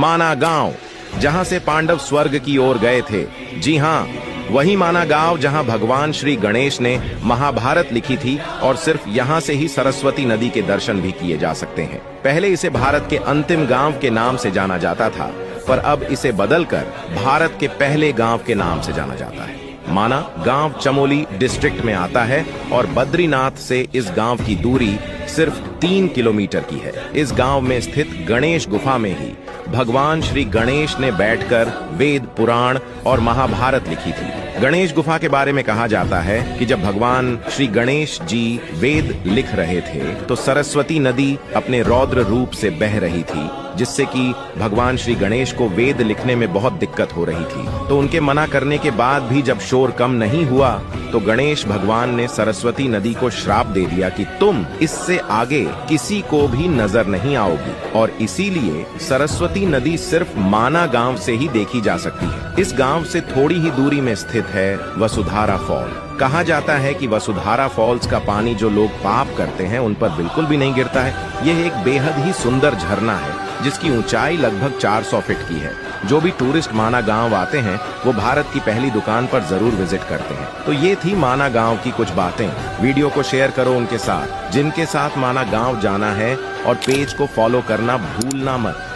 माना गांव, जहां से पांडव स्वर्ग की ओर गए थे। जी हाँ, वही माना गांव जहां भगवान श्री गणेश ने महाभारत लिखी थी और सिर्फ यहां से ही सरस्वती नदी के दर्शन भी किए जा सकते हैं। पहले इसे भारत के अंतिम गांव के नाम से जाना जाता था, पर अब इसे बदलकर भारत के पहले गांव के नाम से जाना जाता है। माना गांव चमोली डिस्ट्रिक्ट में आता है और बद्रीनाथ से इस गांव की दूरी सिर्फ 3 किलोमीटर की है। इस गांव में स्थित गणेश गुफा में ही भगवान श्री गणेश ने बैठकर वेद, पुराण और महाभारत लिखी थी। गणेश गुफा के बारे में कहा जाता है कि जब भगवान श्री गणेश जी वेद लिख रहे थे तो सरस्वती नदी अपने रौद्र रूप से बह रही थी, जिससे कि भगवान श्री गणेश को वेद लिखने में बहुत दिक्कत हो रही थी। तो उनके मना करने के बाद भी जब शोर कम नहीं हुआ तो गणेश भगवान ने सरस्वती नदी को श्राप दे दिया कि तुम इससे आगे किसी को भी नजर नहीं आओगी, और इसीलिए सरस्वती नदी सिर्फ माना गांव से ही देखी जा सकती है। इस गांव से थोड़ी ही दूरी में स्थित है वसुधारा फॉल। कहा जाता है कि वसुधारा फॉल्स का पानी जो लोग पाप करते हैं उन पर बिल्कुल भी नहीं गिरता है। यह एक बेहद ही सुंदर झरना है जिसकी ऊंचाई लगभग 400 फीट की है। जो भी टूरिस्ट माना गांव आते हैं वो भारत की पहली दुकान पर जरूर विजिट करते हैं। तो ये थी माना गांव की कुछ बातें। वीडियो को शेयर करो उनके साथ जिनके साथ माना गांव जाना है, और पेज को फॉलो करना भूलना मत।